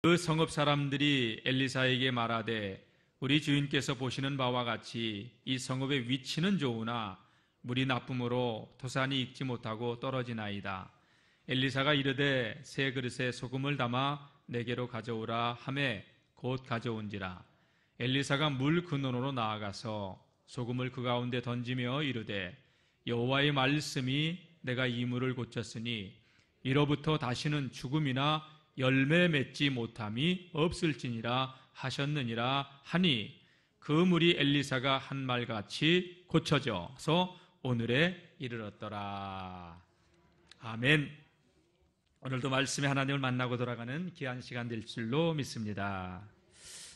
그 성읍 사람들이 엘리사에게 말하되 우리 주인께서 보시는 바와 같이 이 성읍의 위치는 좋으나 물이 나쁨으로 토산이 익지 못하고 떨어지나이다. 엘리사가 이르되 새 그릇에 소금을 담아 내게로 가져오라 하매 곧 가져온지라. 엘리사가 물 근원으로 나아가서 소금을 그 가운데 던지며 이르되 여호와의 말씀이 내가 이 물을 고쳤으니 이로부터 다시는 죽음이나 열매 맺지 못함이 없을지니라 하셨느니라 하니 그 물이 엘리사가 한 말같이 고쳐져서 오늘에 이르렀더라. 아멘. 오늘도 말씀의 하나님을 만나고 돌아가는 귀한 시간 될 줄로 믿습니다.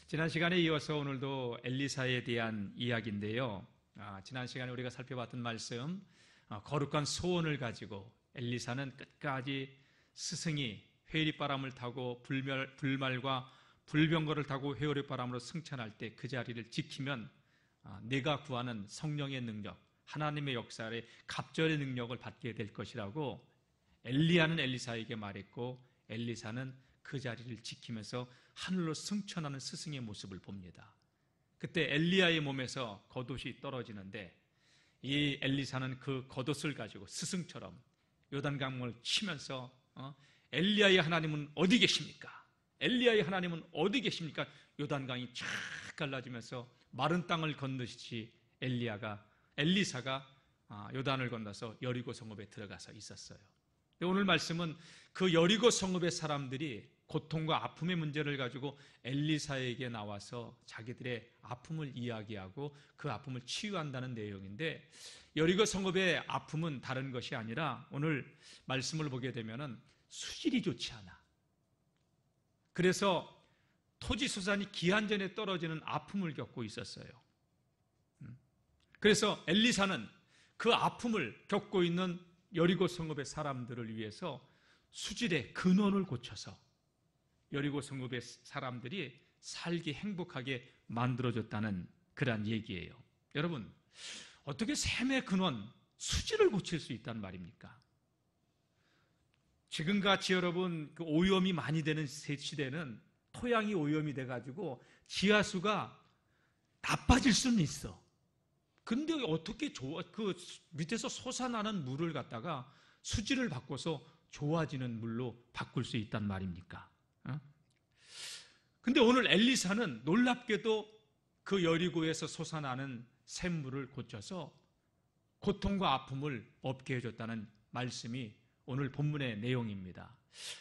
지난 시간에 이어서 오늘도 엘리사에 대한 이야기인데요. 지난 시간에 우리가 살펴봤던 말씀, 거룩한 소원을 가지고 엘리사는 끝까지 스승이 회오리바람을 타고 불말과 불병거를 타고 회오리바람으로 승천할 때 그 자리를 지키면 내가 구하는 성령의 능력, 하나님의 역사의 갑절의 능력을 받게 될 것이라고 엘리야는 엘리사에게 말했고, 엘리사는 그 자리를 지키면서 하늘로 승천하는 스승의 모습을 봅니다. 그때 엘리야의 몸에서 겉옷이 떨어지는데 이 엘리사는 그 겉옷을 가지고 스승처럼 요단강을 치면서 엘리야의 하나님은 어디 계십니까? 엘리야의 하나님은 어디 계십니까? 요단강이 쫙 갈라지면서 마른 땅을 건너듯이 엘리사가 요단을 건너서 여리고 성읍에 들어가서 있었어요. 오늘 말씀은 그 여리고 성읍의 사람들이 고통과 아픔의 문제를 가지고 엘리사에게 나와서 자기들의 아픔을 이야기하고 그 아픔을 치유한다는 내용인데, 여리고 성읍의 아픔은 다른 것이 아니라 오늘 말씀을 보게 되면은 수질이 좋지 않아. 그래서 토지 소산이 기한전에 떨어지는 아픔을 겪고 있었어요. 그래서 엘리사는 그 아픔을 겪고 있는 여리고 성읍의 사람들을 위해서 수질의 근원을 고쳐서 여리고 성읍의 사람들이 살기 행복하게 만들어줬다는 그런 얘기예요. 여러분, 어떻게 샘의 근원, 수질을 고칠 수 있단 말입니까? 지금같이 여러분 그 오염이 많이 되는 시대는 토양이 오염이 돼가지고 지하수가 나빠질 수는 있어. 근데 어떻게 그 밑에서 솟아나는 물을 갖다가 수질을 바꿔서 좋아지는 물로 바꿀 수 있단 말입니까? 근데 오늘 엘리사는 놀랍게도 그 여리고에서 솟아나는 샘물을 고쳐서 고통과 아픔을 없게 해줬다는 말씀이 오늘 본문의 내용입니다.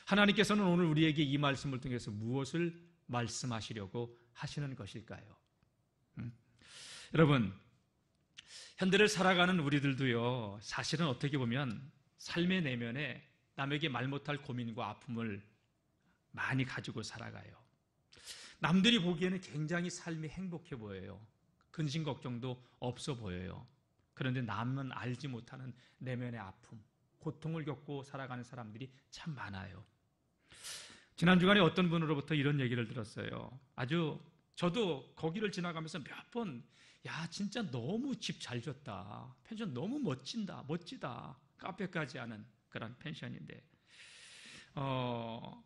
하나님께서는 오늘 우리에게 이 말씀을 통해서 무엇을 말씀하시려고 하시는 것일까요? 여러분, 현대를 살아가는 우리들도요, 사실은 어떻게 보면 삶의 내면에 남에게 말 못할 고민과 아픔을 많이 가지고 살아가요. 남들이 보기에는 굉장히 삶이 행복해 보여요. 근심 걱정도 없어 보여요. 그런데 남은 알지 못하는 내면의 아픔, 고통을 겪고 살아가는 사람들이 참 많아요. 지난 주간에 어떤 분으로부터 이런 얘기를 들었어요. 저도 거기를 지나가면서 몇 번, 야, 진짜 너무 집 잘 졌다. 펜션 너무 멋지다. 카페까지 하는 그런 펜션인데,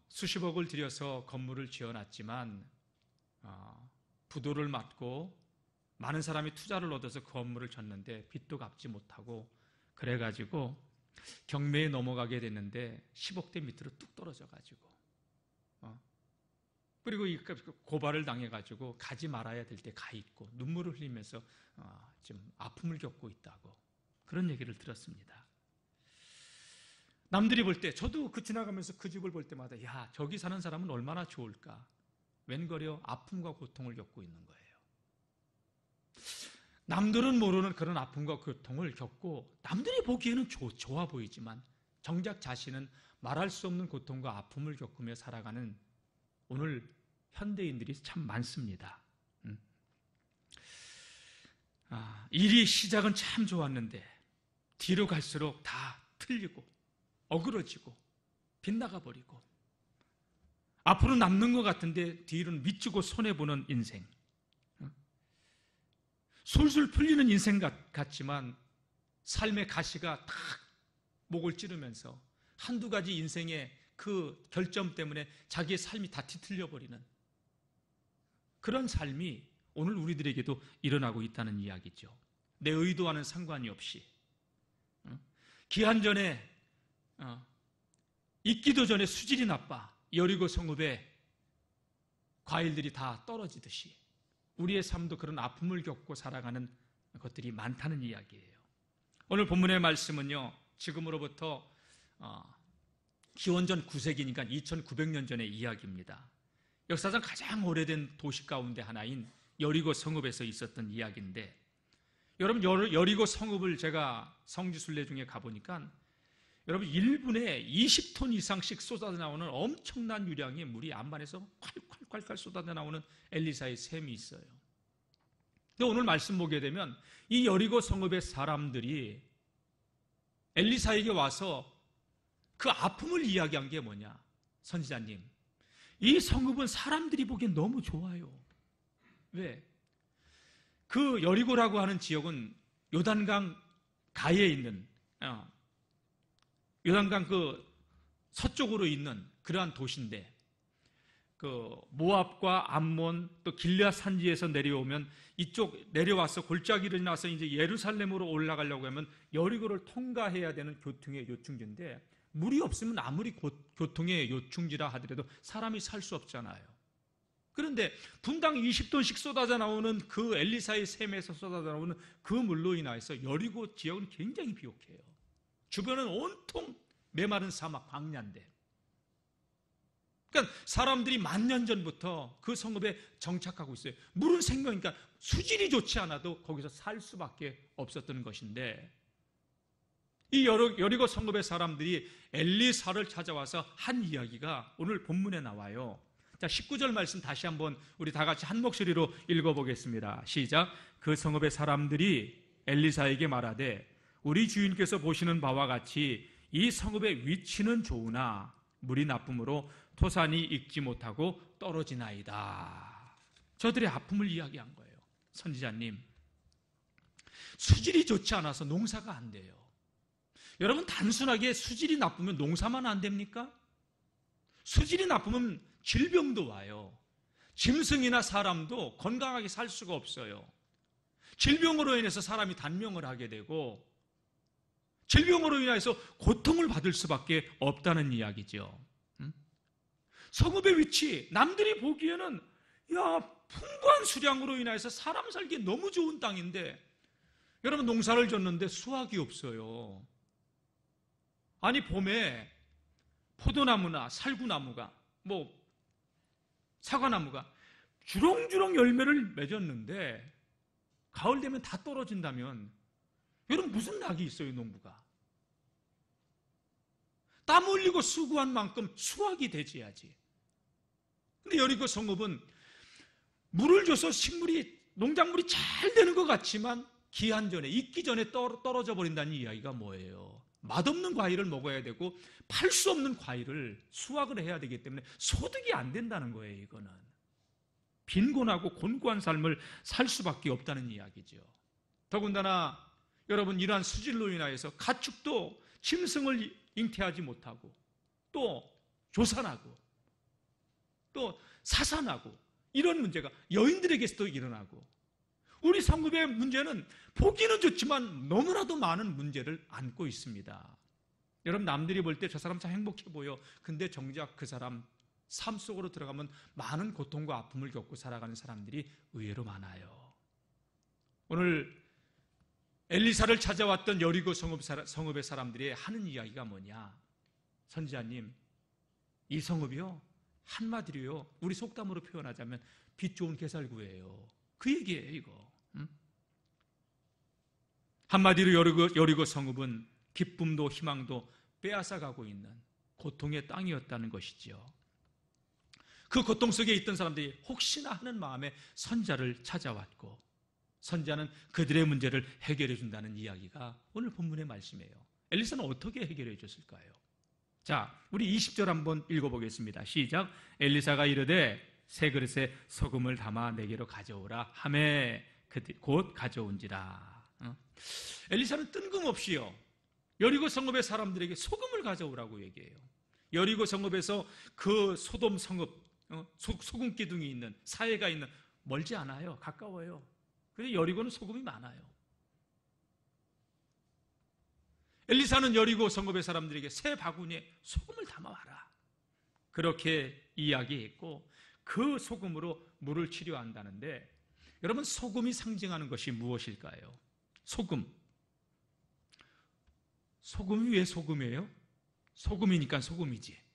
수십억을 들여서 건물을 지어놨지만, 부도를 맞고 많은 사람이 투자를 얻어서 그 건물을 졌는데 빚도 갚지 못하고 그래가지고 경매에 넘어가게 됐는데 10억대 밑으로 뚝 떨어져가지고, 그리고 고발을 당해가지고 가지 말아야 될 때 가 있고 눈물을 흘리면서 지금 아픔을 겪고 있다고 그런 얘기를 들었습니다. 남들이 볼 때, 저도 지나가면서 그 집을 볼 때마다 야, 저기 사는 사람은 얼마나 좋을까? 웬걸요 아픔과 고통을 겪고 있는 거예요. 남들은 모르는 그런 아픔과 고통을 겪고 남들이 보기에는 좋아 보이지만 정작 자신은 말할 수 없는 고통과 아픔을 겪으며 살아가는 오늘 현대인들이 참 많습니다. 일이 시작은 참 좋았는데 뒤로 갈수록 다 틀리고 어그러지고 빗나가 버리고 앞으로 남는 것 같은데 뒤로는 미치고 손해보는 인생, 술술 풀리는 인생 같지만 삶의 가시가 탁 목을 찌르면서 한두 가지 인생의 그 결점 때문에 자기의 삶이 다 뒤틀려 버리는 그런 삶이 오늘 우리들에게도 일어나고 있다는 이야기죠. 내 의도와는 상관이 없이 기한 전에 익기도 전에 수질이 나빠 여리고 성읍에 과일들이 다 떨어지듯이 우리의 삶도 그런 아픔을 겪고 살아가는 것들이 많다는 이야기예요. 오늘 본문의 말씀은요, 지금으로부터 기원전 9세기니까 2900년 전의 이야기입니다. 역사상 가장 오래된 도시 가운데 하나인 여리고 성읍에서 있었던 이야기인데, 여러분 여리고 성읍을 제가 성지순례 중에 가보니까 여러분 1분에 20톤 이상씩 쏟아져 나오는 엄청난 유량의 물이 안반에서 콸콸콸콸 쏟아져 나오는 엘리사의 샘이 있어요. 근데 오늘 말씀 보게 되면 이 여리고 성읍의 사람들이 엘리사에게 와서 그 아픔을 이야기한 게 뭐냐? 선지자님, 이 성읍은 사람들이 보기엔 너무 좋아요. 왜? 그 여리고라고 하는 지역은 요단강 가에 있는 요단강 그 서쪽으로 있는 그러한 도시인데, 그 모압과 암몬 또 길앗 산지에서 내려오면 이쪽 내려와서 골짜기를 나서 이제 예루살렘으로 올라가려고 하면 여리고를 통과해야 되는 교통의 요충지인데, 물이 없으면 아무리 교통의 요충지라 하더라도 사람이 살 수 없잖아요. 그런데 분당 20톤씩 쏟아져 나오는 그 엘리사의 샘에서 쏟아져 나오는 그 물로 인하여서 여리고 지역은 굉장히 비옥해요. 주변은 온통 메마른 사막 광야인데, 그러니까 사람들이 10,000년 전부터 그 성읍에 정착하고 있어요. 물은 생명이니까 수질이 좋지 않아도 거기서 살 수밖에 없었던 것인데, 이 여리고 성읍의 사람들이 엘리사를 찾아와서 한 이야기가 오늘 본문에 나와요. 자, 19절 말씀 다시 한번 우리 다 같이 한 목소리로 읽어보겠습니다. 시작. 그 성읍의 사람들이 엘리사에게 말하되 우리 주인께서 보시는 바와 같이 이 성읍의 위치는 좋으나 물이 나쁨으로 토산이 익지 못하고 떨어지나이다. 저들의 아픔을 이야기한 거예요. 선지자님, 수질이 좋지 않아서 농사가 안 돼요. 여러분, 단순하게 수질이 나쁘면 농사만 안 됩니까? 수질이 나쁘면 질병도 와요. 짐승이나 사람도 건강하게 살 수가 없어요. 질병으로 인해서 사람이 단명을 하게 되고 질병으로 인해서 고통을 받을 수밖에 없다는 이야기죠. 성읍의 위치, 남들이 보기에는 풍부한 수량으로 인해서 사람 살기에 너무 좋은 땅인데, 여러분 농사를 졌는데 수확이 없어요. 아니 봄에 포도나무나 살구나무가 사과나무가 주렁주렁 열매를 맺었는데 가을 되면 다 떨어진다면 여러분 무슨 낙이 있어요? 농부가 땀 흘리고 수고한 만큼 수확이 되져야지. 근데 여리고 성읍은 물을 줘서 농작물이 잘 되는 것 같지만 기한 전에, 익기 전에 떨어져 버린다는 이야기가 뭐예요? 맛없는 과일을 먹어야 되고 팔 수 없는 과일을 수확을 해야 되기 때문에 소득이 안 된다는 거예요. 이거는 빈곤하고 곤고한 삶을 살 수밖에 없다는 이야기죠. 더군다나 여러분, 이러한 수질로 인하여서 가축도 짐승을 잉태하지 못하고 또 조산하고 또 사산하고 이런 문제가 여인들에게서도 일어나고, 우리 성읍의 문제는 보기는 좋지만 너무나도 많은 문제를 안고 있습니다. 여러분, 남들이 볼 때 저 사람 참 행복해 보여. 근데 정작 그 사람 삶 속으로 들어가면 많은 고통과 아픔을 겪고 살아가는 사람들이 의외로 많아요. 오늘 엘리사를 찾아왔던 여리고 성읍의 사람들이 하는 이야기가 뭐냐? 선지자님, 이 성읍이요, 한마디로요, 우리 속담으로 표현하자면 빛 좋은 개살구예요. 그 얘기예요, 이거. 한마디로 여리고 성읍은 기쁨도 희망도 빼앗아가고 있는 고통의 땅이었다는 것이지요. 그 고통 속에 있던 사람들이 혹시나 하는 마음에 선지자를 찾아왔고, 선지자는 그들의 문제를 해결해 준다는 이야기가 오늘 본문의 말씀이에요. 엘리사는 어떻게 해결해 줬을까요? 자, 우리 20절 한번 읽어보겠습니다. 시작. 엘리사가 이르되 새 그릇에 소금을 담아 내게로 가져오라 하매 곧 가져온지라. 엘리사는 뜬금없이요, 여리고 성읍의 사람들에게 소금을 가져오라고 얘기해요. 여리고 성읍에서 그 소돔 성읍, 소금 기둥이 있는, 사해가 있는, 멀지 않아요. 가까워요. 그런데 여리고는 소금이 많아요. 엘리사는 여리고 성읍의 사람들에게 새 바구니에 소금을 담아와라, 그렇게 이야기했고, 그 소금으로 물을 치료한다는데, 여러분, 소금이 상징하는 것이 무엇일까요? 소금이 왜 소금이에요? 소금이니까 소금이지.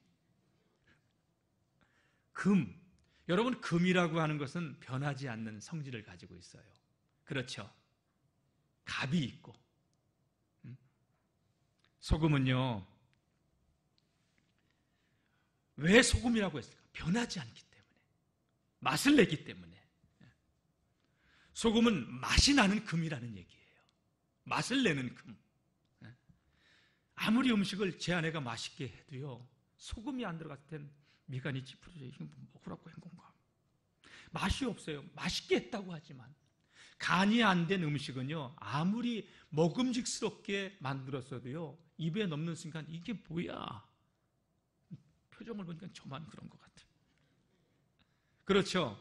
여러분, 금이라고 하는 것은 변하지 않는 성질을 가지고 있어요. 그렇죠? 갑이 있고. 소금은요, 왜 소금이라고 했을까? 변하지 않기 때문에, 맛을 내기 때문에. 소금은 맛이 나는 금이라는 얘기예요. 맛을 내는 금. 아무리 음식을 제 아내가 맛있게 해도요, 소금이 안 들어갔을 땐 미간이 찌푸려져. 이거 먹으라고 한 건가? 맛이 없어요. 맛있게 했다고 하지만 간이 안 된 음식은요, 아무리 먹음직스럽게 만들었어도요, 입에 넣는 순간 이게 뭐야? 표정을 보니까 저만 그런 것 같아요. 그렇죠?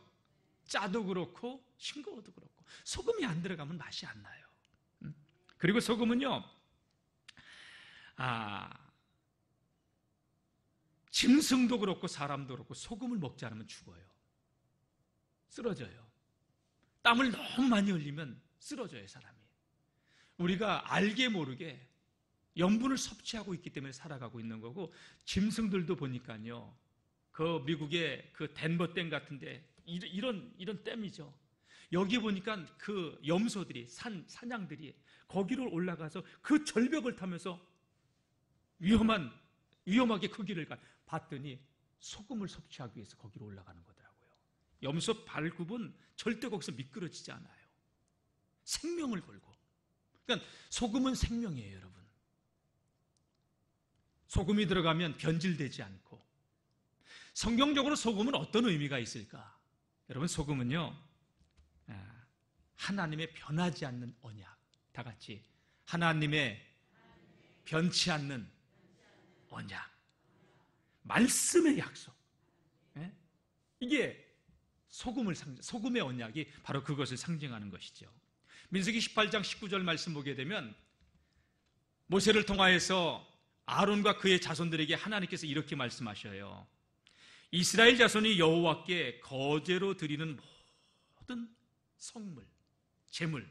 짜도 그렇고 싱거워도 그렇고 소금이 안 들어가면 맛이 안 나요. 그리고 소금은요, 짐승도 그렇고 사람도 그렇고 소금을 먹지 않으면 죽어요. 쓰러져요. 땀을 너무 많이 흘리면 쓰러져요, 사람이. 우리가 알게 모르게 염분을 섭취하고 있기 때문에 살아가고 있는 거고, 짐승들도 보니까요, 그 미국의 그 덴버 댐 같은데 이런 댐이죠. 여기 보니까 그 염소들이, 사냥들이 거기로 올라가서 그 절벽을 타면서 위험하게 그 길을 봤더니 소금을 섭취하기 위해서 거기로 올라가는 거더라고요. 염소 발굽은 절대 거기서 미끄러지지 않아요. 생명을 걸고. 그러니까 소금은 생명이에요, 여러분. 소금이 들어가면 변질되지 않고. 성경적으로 소금은 어떤 의미가 있을까? 여러분, 소금은요, 하나님의 변하지 않는 언약. 다 같이 하나님의 변치 않는 언약, 말씀의 약속. 이게 소금의 언약이 바로 그것을 상징하는 것이죠. 민수기 18장 19절 말씀 보게 되면, 모세를 통하여서 아론과 그의 자손들에게 하나님께서 이렇게 말씀하셔요. 이스라엘 자손이 여호와께 거제로 드리는 모든 성물, 제물,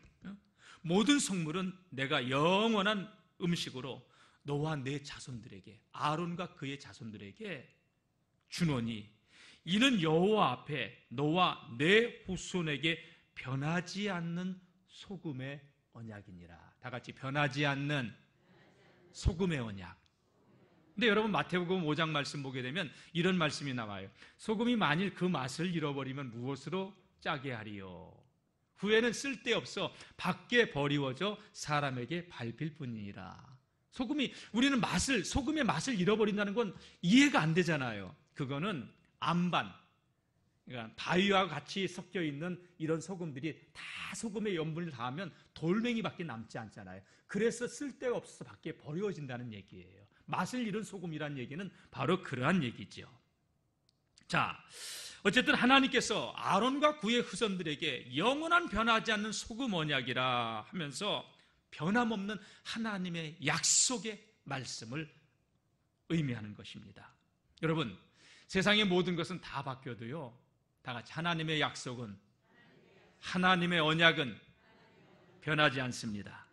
모든 성물은 내가 영원한 음식으로 너와 내 자손들에게, 아론과 그의 자손들에게 주노니 이는 여호와 앞에 너와 내 후손에게 변하지 않는 소금의 언약이니라. 다 같이 변하지 않는 소금의 언약. 근데 여러분, 마태복음 5장 말씀 보게 되면 이런 말씀이 나와요. 소금이 만일 그 맛을 잃어버리면 무엇으로 짜게 하리요? 후에는 쓸데없어 밖에 버리워져 사람에게 밟힐 뿐이니라. 우리는 소금의 맛을 잃어버린다는 건 이해가 안 되잖아요. 그거는 암반, 그러니까 바위와 같이 섞여 있는 이런 소금들이 다 소금의 염분을 닿으면 돌멩이밖에 남지 않잖아요. 그래서 쓸데없어서 밖에 버려진다는 얘기예요. 맛을 잃은 소금이란 얘기는 바로 그러한 얘기죠. 자, 어쨌든 하나님께서 아론과 그의 후손들에게 영원한 변하지 않는 소금 언약이라 하면서 변함없는 하나님의 약속의 말씀을 의미하는 것입니다. 여러분, 세상의 모든 것은 다 바뀌어도요, 다 같이 하나님의 약속은, 하나님의 언약은 변하지 않습니다.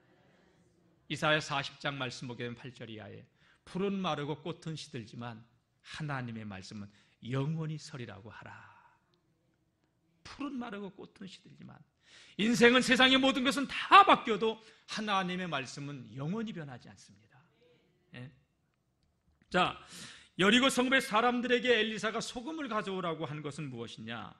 이사야 40장 말씀 보게 되면 8절 이하에 풀은 마르고 꽃은 시들지만 하나님의 말씀은 영원히 서리라고 하라. 풀은 마르고 꽃은 시들지만, 인생은, 세상의 모든 것은 다 바뀌어도 하나님의 말씀은 영원히 변하지 않습니다. 자, 여리고 성읍의 사람들에게 엘리사가 소금을 가져오라고 한 것은 무엇이냐?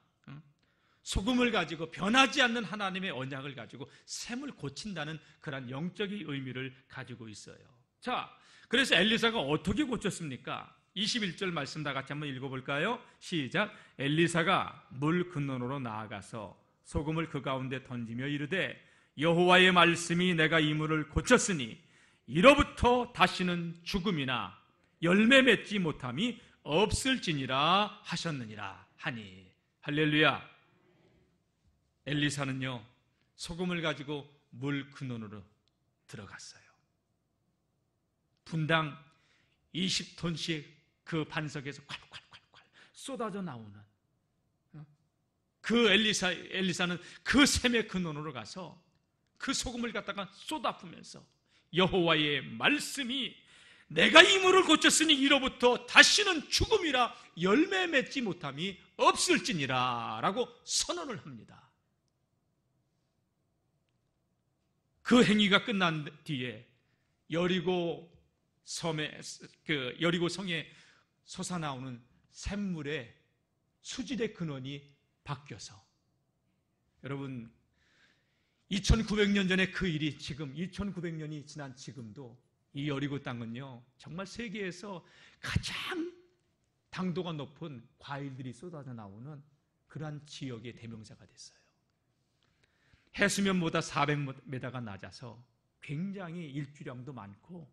소금을 가지고, 변하지 않는 하나님의 언약을 가지고 셈을 고친다는 그런 영적인 의미를 가지고 있어요. 자, 그래서 엘리사가 어떻게 고쳤습니까? 21절 말씀 다 같이 한번 읽어볼까요? 시작. 엘리사가 물 근원으로 나아가서 소금을 그 가운데 던지며 이르되 여호와의 말씀이 내가 이 물을 고쳤으니 이로부터 다시는 죽음이나 열매 맺지 못함이 없을지니라 하셨느니라 하니. 할렐루야. 엘리사는요, 소금을 가지고 물 근원으로 들어갔어요. 분당 20톤씩 그 반석에서 콸콸콸콸 쏟아져 나오는 그 엘리사는 그 샘의 근원으로 가서 그 소금을 갖다가 쏟아부면서 여호와의 말씀이 내가 이 물을 고쳤으니 이로부터 다시는 죽음이라 열매 맺지 못함이 없을지니라 라고 선언을 합니다. 그 행위가 끝난 뒤에 여리고 성에 솟아나오는 샘물의 수질의 근원이 바뀌어서, 여러분 2900년 전에 그 일이 지금 2900년이 지난 지금도 이 여리고 땅은요 정말 세계에서 가장 당도가 높은 과일들이 쏟아져 나오는 그러한 지역의 대명사가 됐어요. 해수면보다 400m가 낮아서 굉장히 일주량도 많고,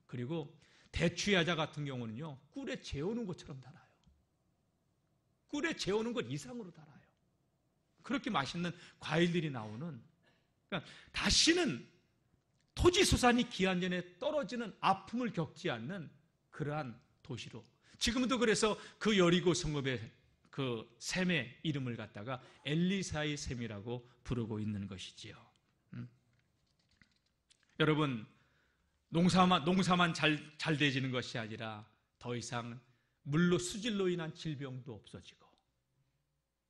그리고 대추야자 같은 경우는요 꿀에 재우는 것처럼 달아요. 꿀에 재우는 것 이상으로 달아요. 그렇게 맛있는 과일들이 나오는, 그러니까 다시는 토지소산이 기한 전에 떨어지는 아픔을 겪지 않는 그러한 도시로, 지금도 그래서 그 여리고 성읍의 그 샘의 이름을 갖다가 엘리사의 샘이라고 부르고 있는 것이지요. 여러분, 농사만 잘 되지는 것이 아니라 더 이상 물로 수질로 인한 질병도 없어지고,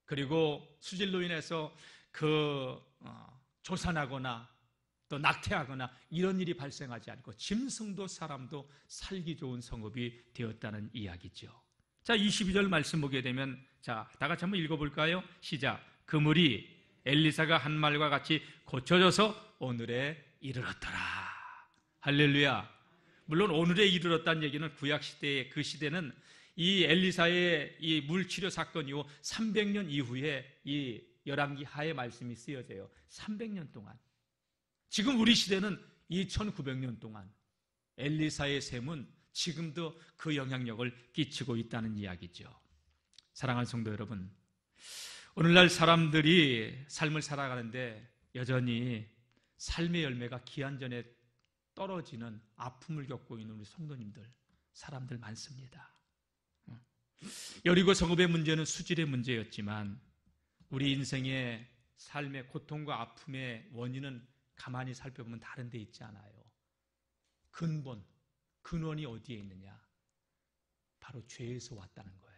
그리고 수질로 인해서 조산하거나 또 낙태하거나 이런 일이 발생하지 않고 짐승도 사람도 살기 좋은 성읍이 되었다는 이야기죠. 자, 22절 말씀 보게 되면, 자, 다 같이 한번 읽어볼까요? 시작. 그 물이 엘리사가 한 말과 같이 고쳐져서 오늘에 이르렀더라. 할렐루야. 물론 오늘에 이르렀다는 얘기는 구약시대의 그 시대는 이 엘리사의 이 물치료 사건 이후 300년 이후에 이 열왕기 하의 말씀이 쓰여져요. 300년 동안. 지금 우리 시대는 2900년 동안 엘리사의 샘은 지금도 그 영향력을 끼치고 있다는 이야기죠. 사랑하는 성도 여러분, 오늘날 사람들이 삶을 살아가는데 여전히 삶의 열매가 기한 전에 떨어지는 아픔을 겪고 있는 우리 성도님들, 사람들 많습니다. 여리고 성읍의 문제는 수질의 문제였지만 우리 인생의 삶의 고통과 아픔의 원인은 가만히 살펴보면 다른 데 있지 않아요. 근원이 어디에 있느냐? 바로 죄에서 왔다는 거예요.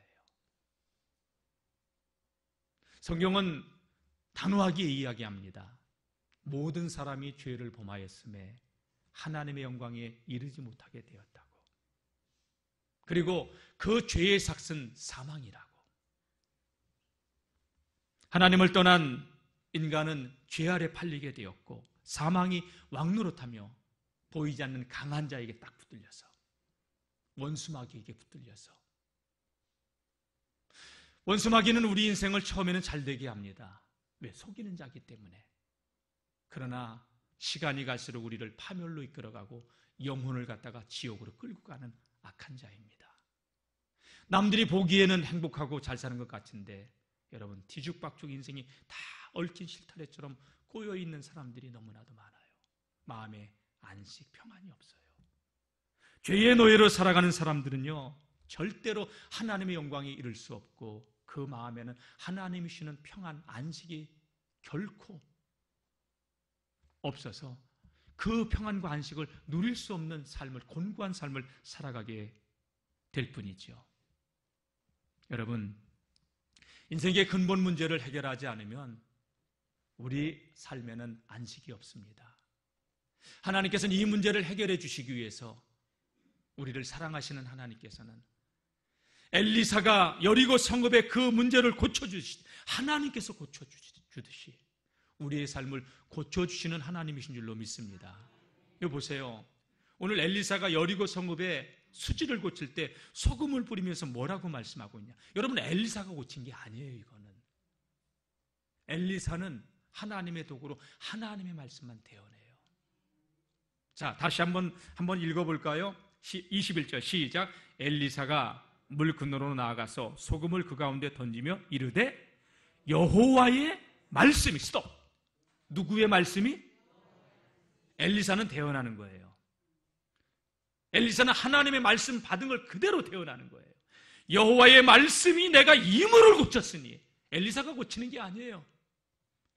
성경은 단호하게 이야기합니다. 모든 사람이 죄를 범하였음에 하나님의 영광에 이르지 못하게 되었다고. 그리고 그 죄의 삭은 사망이라고. 하나님을 떠난 인간은 죄 아래 팔리게 되었고 사망이 왕노릇하며 보이지 않는 강한 자에게 딱 붙들려서, 원수마귀에게 붙들려서. 원수마귀는 우리 인생을 처음에는 잘 되게 합니다. 왜? 속이는 자기 때문에. 그러나 시간이 갈수록 우리를 파멸로 이끌어가고 영혼을 갖다가 지옥으로 끌고 가는 악한 자입니다. 남들이 보기에는 행복하고 잘 사는 것 같은데 여러분, 뒤죽박죽 인생이 다 얽힌 실타래처럼 꼬여있는 사람들이 너무나도 많아요. 마음에 안식, 평안이 없어요. 죄의 노예로 살아가는 사람들은요 절대로 하나님의 영광에 이를 수 없고 그 마음에는 하나님이 주시는 평안, 안식이 결코 없어서 그 평안과 안식을 누릴 수 없는 삶을, 곤고한 삶을 살아가게 될 뿐이죠. 여러분, 인생의 근본 문제를 해결하지 않으면 우리 삶에는 안식이 없습니다. 하나님께서는 이 문제를 해결해 주시기 위해서 우리를 사랑하시는 하나님께서는 엘리사가 여리고 성읍의 그 문제를 고쳐주시, 하나님께서 고쳐주듯이 우리의 삶을 고쳐주시는 하나님이신 줄로 믿습니다. 여기 보세요. 오늘 엘리사가 여리고 성읍의 수질을 고칠 때 소금을 뿌리면서 뭐라고 말씀하고 있냐? 여러분, 엘리사가 고친 게 아니에요. 이거는 엘리사는 하나님의 도구로 하나님의 말씀만 대어내요. 자, 다시 한번 읽어볼까요? 21절 시작. 엘리사가 물 근너로 나아가서 소금을 그 가운데 던지며 이르되 여호와의 말씀이 스톱. 누구의 말씀이? 엘리사는 대언하는 거예요. 엘리사는 하나님의 말씀 받은 걸 그대로 대언하는 거예요. 여호와의 말씀이 내가 이 물을 고쳤으니. 엘리사가 고치는 게 아니에요.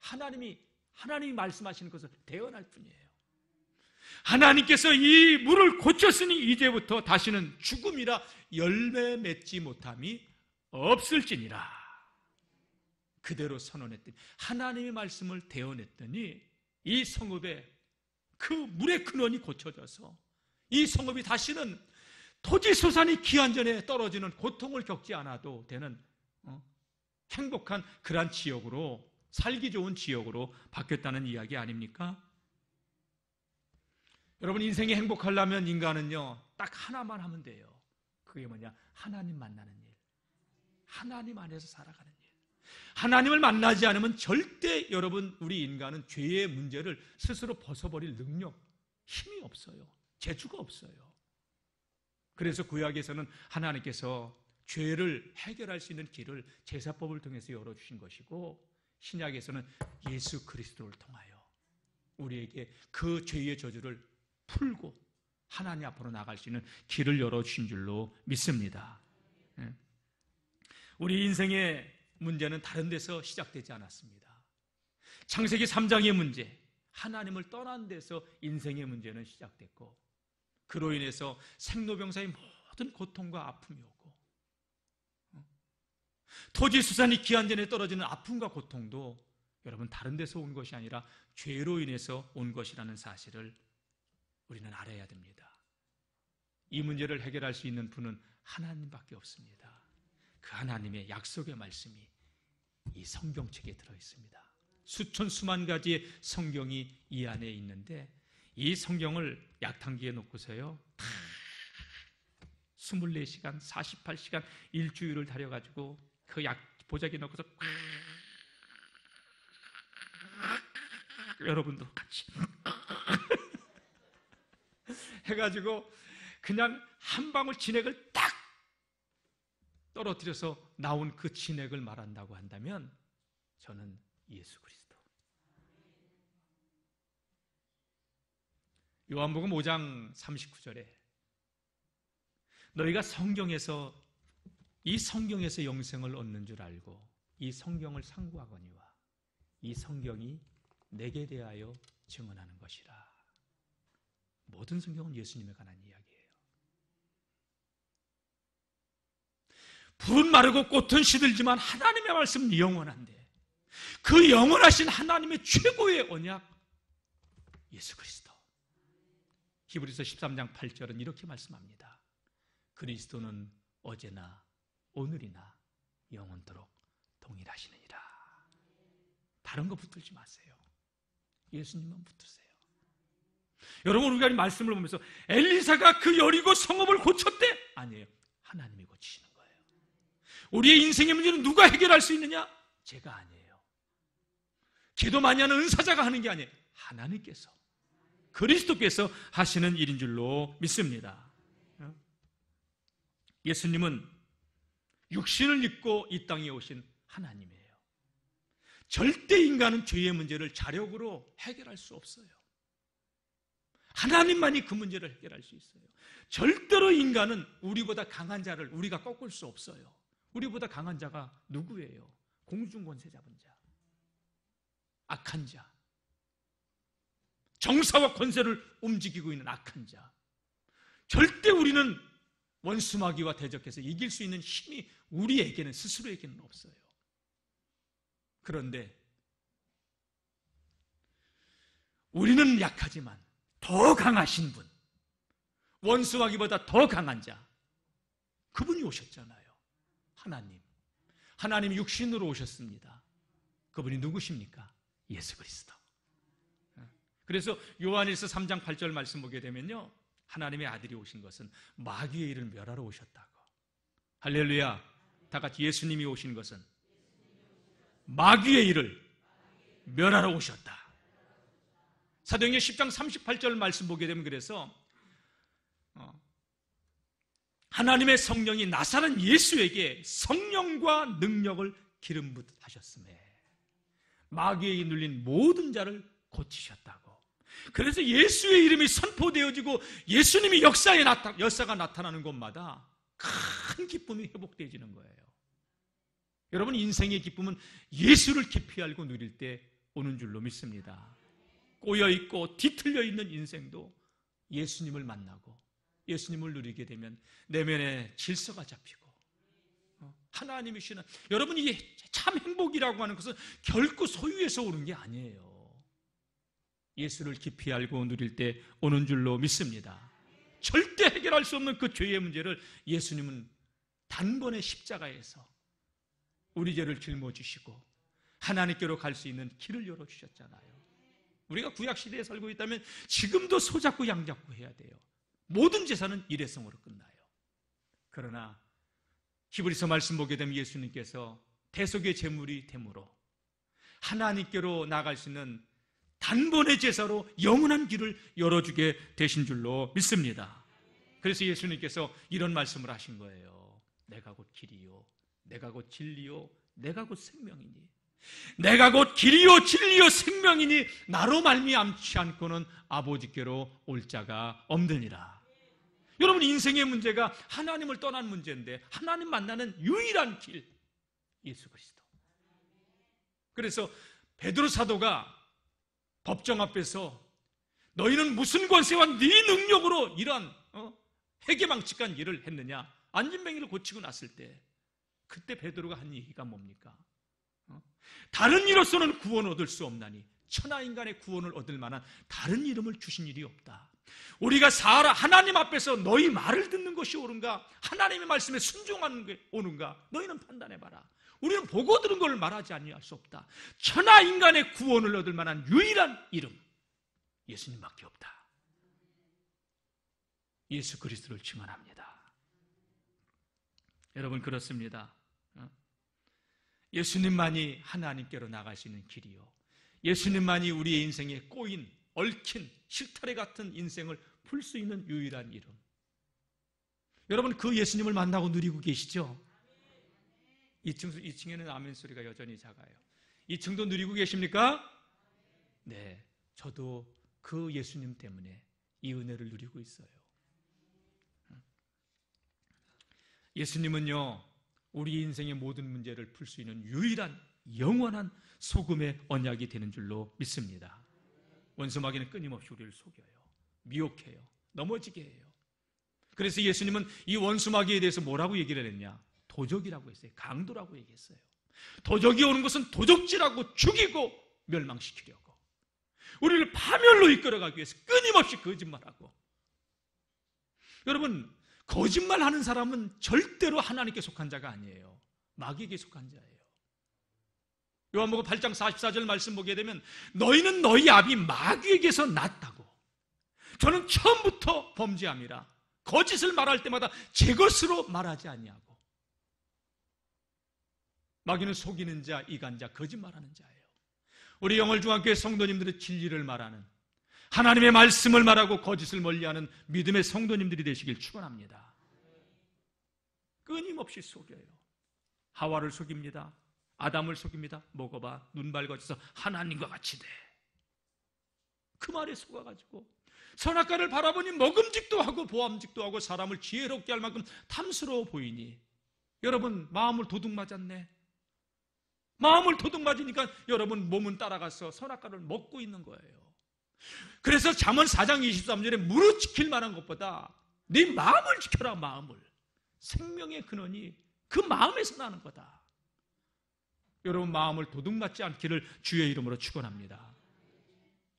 하나님이 말씀하시는 것을 대언할 뿐이에요. 하나님께서 이 물을 고쳤으니 이제부터 다시는 죽음이라 열매 맺지 못함이 없을지니라. 그대로 선언했더니, 하나님의 말씀을 대언했더니 이 성읍에 그 물의 근원이 고쳐져서 이 성읍이 다시는 토지소산이 기한전에 떨어지는 고통을 겪지 않아도 되는 행복한 그러한 지역으로, 살기 좋은 지역으로 바뀌었다는 이야기 아닙니까? 여러분, 인생이 행복하려면 인간은요, 딱 하나만 하면 돼요. 그게 뭐냐? 하나님 만나는 일. 하나님 안에서 살아가는 일. 하나님을 만나지 않으면 절대 여러분, 우리 인간은 죄의 문제를 스스로 벗어버릴 능력, 힘이 없어요. 재주가 없어요. 그래서 구약에서는 하나님께서 죄를 해결할 수 있는 길을 제사법을 통해서 열어주신 것이고, 신약에서는 예수 그리스도를 통하여 우리에게 그 죄의 저주를 풀고 하나님 앞으로 나갈 수 있는 길을 열어주신 줄로 믿습니다. 우리 인생의 문제는 다른 데서 시작되지 않았습니다. 창세기 3장의 문제, 하나님을 떠난 데서 인생의 문제는 시작됐고, 그로 인해서 생로병사의 모든 고통과 아픔이 오고, 토지수산이 기한전에 떨어지는 아픔과 고통도 여러분 다른 데서 온 것이 아니라 죄로 인해서 온 것이라는 사실을 우리는 알아야 됩니다. 이 문제를 해결할 수 있는 분은 하나님밖에 없습니다. 그 하나님의 약속의 말씀이 이 성경책에 들어있습니다. 수천 수만 가지의 성경이 이 안에 있는데, 이 성경을 약탕기에 놓고서요 24시간 48시간 일주일을 다려가지고 그 보자기에 넣고서 여러분도 같이 해가지고 그냥 한 방울 진액을 딱 떨어뜨려서 나온 그 진액을 말한다고 한다면 저는 예수 그리스도. 요한복음 5장 39절에 너희가 이 성경에서 영생을 얻는 줄 알고 이 성경을 상고하거니와 이 성경이 내게 대하여 증언하는 것이라. 모든 성경은 예수님에 관한 이야기예요. 풀은 마르고 꽃은 시들지만 하나님의 말씀은 영원한데, 그 영원하신 하나님의 최고의 언약 예수 그리스도. 히브리서 13장 8절은 이렇게 말씀합니다. 그리스도는 어제나 오늘이나 영원토록 동일하시느니라. 다른 거 붙들지 마세요. 예수님만 붙드세요. 여러분, 우리가 이 말씀을 보면서 엘리사가 그 여리고 성읍을 고쳤대? 아니에요. 하나님이 고치시는 거예요. 우리의 인생의 문제는 누가 해결할 수 있느냐? 제가 아니에요. 기도 많이 하는 은사자가 하는 게 아니에요. 하나님께서, 그리스도께서 하시는 일인 줄로 믿습니다. 예수님은 육신을 입고 이 땅에 오신 하나님이에요. 절대 인간은 죄의 문제를 자력으로 해결할 수 없어요. 하나님만이 그 문제를 해결할 수 있어요. 절대로 인간은 우리보다 강한 자를 우리가 꺾을 수 없어요. 우리보다 강한 자가 누구예요? 공중권세 잡은 자, 악한 자, 정사와 권세를 움직이고 있는 악한 자. 절대 우리는 원수마귀와 대적해서 이길 수 있는 힘이 우리에게는, 스스로에게는 없어요. 그런데 우리는 약하지만 더 강하신 분, 원수마귀보다 더 강한 자, 그분이 오셨잖아요. 하나님이 육신으로 오셨습니다. 그분이 누구십니까? 예수 그리스도. 그래서 요한일서 3장 8절 말씀 보게 되면요, 하나님의 아들이 오신 것은 마귀의 일을 멸하러 오셨다고. 할렐루야. 다 같이 예수님이 오신 것은 마귀의 일을 멸하러 오셨다. 사도행전 10장 38절 말씀 보게 되면 그래서 하나님의 성령이 나사렛 예수에게 성령과 능력을 기름 붓하셨음에 마귀에게 눌린 모든 자를 고치셨다고. 그래서 예수의 이름이 선포되어지고 예수님이 역사가 나타나는 곳마다 큰 기쁨이 회복되어지는 거예요. 여러분, 인생의 기쁨은 예수를 깊이 알고 누릴 때 오는 줄로 믿습니다. 꼬여있고 뒤틀려 있는 인생도 예수님을 만나고 예수님을 누리게 되면 내면에 질서가 잡히고 하나님이 주시는, 여러분, 이게 참 행복이라고 하는 것은 결코 소유에서 오는 게 아니에요. 예수를 깊이 알고 누릴 때 오는 줄로 믿습니다. 절대 해결할 수 없는 그 죄의 문제를 예수님은 단번에 십자가에서 우리 죄를 짊어지시고 하나님께로 갈 수 있는 길을 열어주셨잖아요. 우리가 구약시대에 살고 있다면 지금도 소잡고 양잡고 해야 돼요. 모든 제사는 일회성으로 끝나요. 그러나 히브리서 말씀 보게 되면 예수님께서 대속의 제물이 됨으로 하나님께로 나갈 수 있는 단번의 제사로 영원한 길을 열어주게 되신 줄로 믿습니다. 그래서 예수님께서 이런 말씀을 하신 거예요. 내가 곧 길이요, 내가 곧 진리요, 내가 곧 생명이니, 내가 곧 길이요 진리요 생명이니 나로 말미암지 않고는 아버지께로 올 자가 없느니라. 여러분, 인생의 문제가 하나님을 떠난 문제인데 하나님 만나는 유일한 길, 예수 그리스도. 그래서 베드로 사도가 법정 앞에서 너희는 무슨 권세와 네 능력으로 이러한 회개망측한 일을 했느냐, 안진뱅이를 고치고 났을 때 그때 베드로가 한 얘기가 뭡니까? 다른 이로서는 구원 얻을 수 없나니 천하인간의 구원을 얻을 만한 다른 이름을 주신 일이 없다. 우리가 하나님 앞에서 너희 말을 듣는 것이 옳은가, 하나님의 말씀에 순종하는 게 옳은가, 너희는 판단해봐라. 우리는 보고 들은 걸 말하지 아니할 수 없다. 천하인간의 구원을 얻을 만한 유일한 이름, 예수님밖에 없다. 예수 그리스도를 증언합니다. 여러분, 그렇습니다. 예수님만이 하나님께로 나갈 수 있는 길이요, 예수님만이 우리의 인생에 꼬인, 얽힌 실타래 같은 인생을 풀 수 있는 유일한 이름. 여러분, 그 예수님을 만나고 누리고 계시죠? 2층에는 아멘 소리가 여전히 작아요. 2층도 누리고 계십니까? 네, 저도 그 예수님 때문에 이 은혜를 누리고 있어요. 예수님은요, 우리 인생의 모든 문제를 풀 수 있는 유일한 영원한 소금의 언약이 되는 줄로 믿습니다. 원수마귀는 끊임없이 우리를 속여요, 미혹해요, 넘어지게 해요. 그래서 예수님은 이 원수마귀에 대해서 뭐라고 얘기를 했냐? 도적이라고 했어요. 강도라고 얘기했어요. 도적이 오는 것은 도적질하고 죽이고 멸망시키려고, 우리를 파멸로 이끌어가기 위해서 끊임없이 거짓말하고. 여러분, 거짓말하는 사람은 절대로 하나님께 속한 자가 아니에요. 마귀에게 속한 자예요. 요한복음 8장 44절 말씀 보게 되면 너희는 너희 아비 마귀에게서 났다고. 저는 처음부터 범죄함이라 거짓을 말할 때마다 제 것으로 말하지 아니하고. 마귀는 속이는 자, 이간자, 거짓말하는 자예요. 우리 영월중학교의 성도님들은 진리를 말하는, 하나님의 말씀을 말하고 거짓을 멀리하는 믿음의 성도님들이 되시길 축원합니다. 끊임없이 속여요. 하와를 속입니다. 아담을 속입니다. 먹어봐, 눈 밝아져서 하나님과 같이 돼. 그 말에 속아가지고 선악과를 바라보니 먹음직도 하고 보암직도 하고 사람을 지혜롭게 할 만큼 탐스러워 보이니. 여러분, 마음을 도둑 맞았네. 마음을 도둑 맞으니까 여러분 몸은 따라가서 선악과를 먹고 있는 거예요. 그래서 잠언 4장 23절에 무릇 지킬 만한 것보다 네 마음을 지켜라. 마음을. 생명의 근원이 그 마음에서 나는 거다. 여러분, 마음을 도둑 맞지 않기를 주의 이름으로 축원합니다.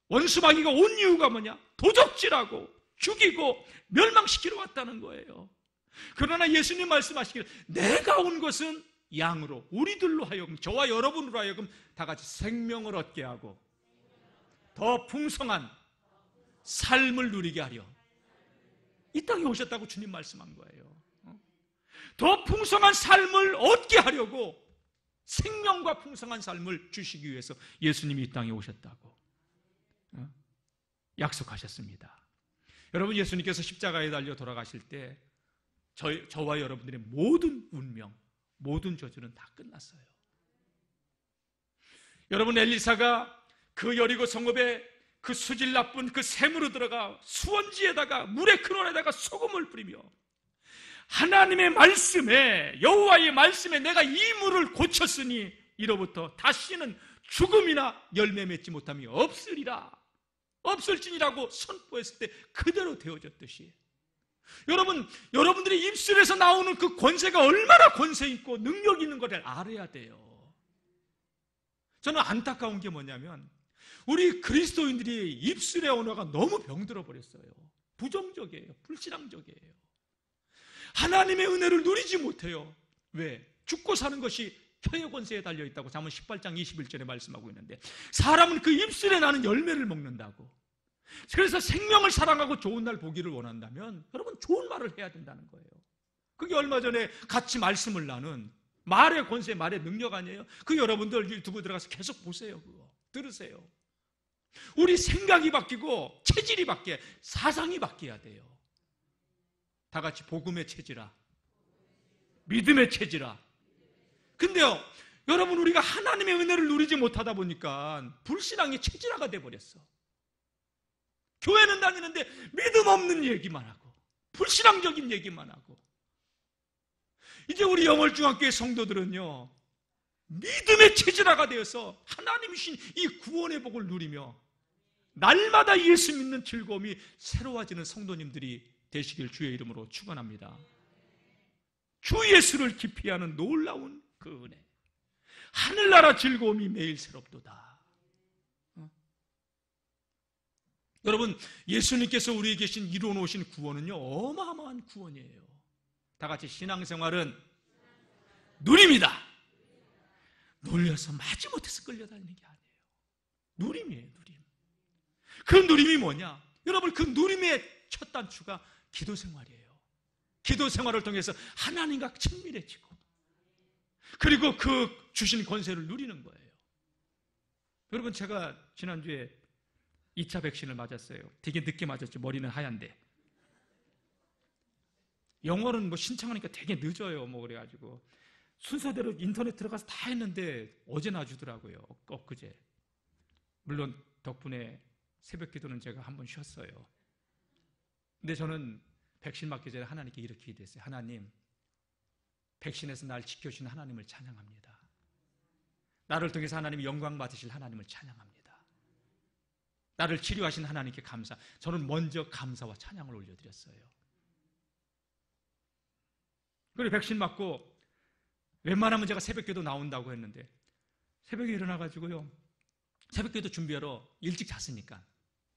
원수마귀가 온 이유가 뭐냐? 도적질하고 죽이고 멸망시키러 왔다는 거예요. 그러나 예수님 말씀하시기를 내가 온 것은 양으로, 우리들로 하여금, 저와 여러분으로 하여금 다 같이 생명을 얻게 하고 더 풍성한 삶을 누리게 하려 이 땅에 오셨다고 주님 말씀한 거예요. 더 풍성한 삶을 얻게 하려고, 생명과 풍성한 삶을 주시기 위해서 예수님이 이 땅에 오셨다고 약속하셨습니다. 여러분, 예수님께서 십자가에 달려 돌아가실 때 저와 여러분들의 모든 운명, 모든 저주는 다 끝났어요. 여러분, 엘리사가 그 여리고 성읍에 그 수질 나쁜 그 샘으로 들어가 수원지에다가 물의 근원에다가 소금을 뿌리며 하나님의 말씀에, 여호와의 말씀에 내가 이 물을 고쳤으니 이로부터 다시는 죽음이나 열매 맺지 못함이 없으리라, 없을지니라고 선포했을 때 그대로 되어졌듯이, 여러분, 여러분들의 입술에서 나오는 그 권세가 얼마나 권세 있고 능력 있는 것을 알아야 돼요. 저는 안타까운 게 뭐냐면 우리 그리스도인들이 입술의 언어가 너무 병들어 버렸어요. 부정적이에요. 불신앙적이에요. 하나님의 은혜를 누리지 못해요. 왜? 죽고 사는 것이 혀의 권세에 달려있다고 잠언 18장 21절에 말씀하고 있는데, 사람은 그 입술에 나는 열매를 먹는다고. 그래서 생명을 사랑하고 좋은 날 보기를 원한다면 여러분, 좋은 말을 해야 된다는 거예요. 그게 얼마 전에 같이 말씀을 나눈 말의 권세, 말의 능력 아니에요? 그 여러분들 유튜브 들어가서 계속 보세요. 그거 들으세요. 우리 생각이 바뀌고 체질이 바뀌어야, 사상이 바뀌어야 돼요. 다 같이 복음의 체질아, 믿음의 체질아. 근데요, 여러분, 우리가 하나님의 은혜를 누리지 못하다 보니까 불신앙의 체질화가 돼버렸어. 교회는 다니는데 믿음 없는 얘기만 하고 불신앙적인 얘기만 하고. 이제 우리 영월중학교의 성도들은요, 믿음의 체질화가 되어서 하나님이신 이 구원의 복을 누리며 날마다 예수 믿는 즐거움이 새로워지는 성도님들이 되시길 주의 이름으로 축원합니다. 주 예수를 기피하는 놀라운 그 은혜, 하늘나라 즐거움이 매일 새롭도다. 여러분, 예수님께서 우리에게 계신 이루어 놓으신 구원은요, 어마어마한 구원이에요. 다 같이 신앙생활은 누림이다. 놀려서 마지못해서 끌려다니는 게 아니에요. 누림이에요, 누림. 그 누림이 뭐냐? 여러분, 그 누림의 첫 단추가 기도 생활이에요. 기도 생활을 통해서 하나님과 친밀해지고, 그리고 그 주신 권세를 누리는 거예요. 여러분, 제가 지난주에 2차 백신을 맞았어요. 되게 늦게 맞았죠. 머리는 하얀데. 영어는 뭐 신청하니까 되게 늦어요. 뭐 그래가지고 순서대로 인터넷 들어가서 다 했는데 어제 놔주더라고요. 엊그제. 물론 덕분에 새벽 기도는 제가 한번 쉬었어요. 근데 저는 백신 맞기 전에 하나님께 이렇게 기도했어요. 하나님, 백신에서 날 지켜주신 하나님을 찬양합니다. 나를 통해서 하나님이 영광 받으실 하나님을 찬양합니다. 나를 치료하신 하나님께 감사. 저는 먼저 감사와 찬양을 올려드렸어요. 그리고 백신 맞고 웬만하면 제가 새벽기도 나온다고 했는데, 새벽에 일어나가지고요, 새벽기도 준비하러 일찍 잤으니까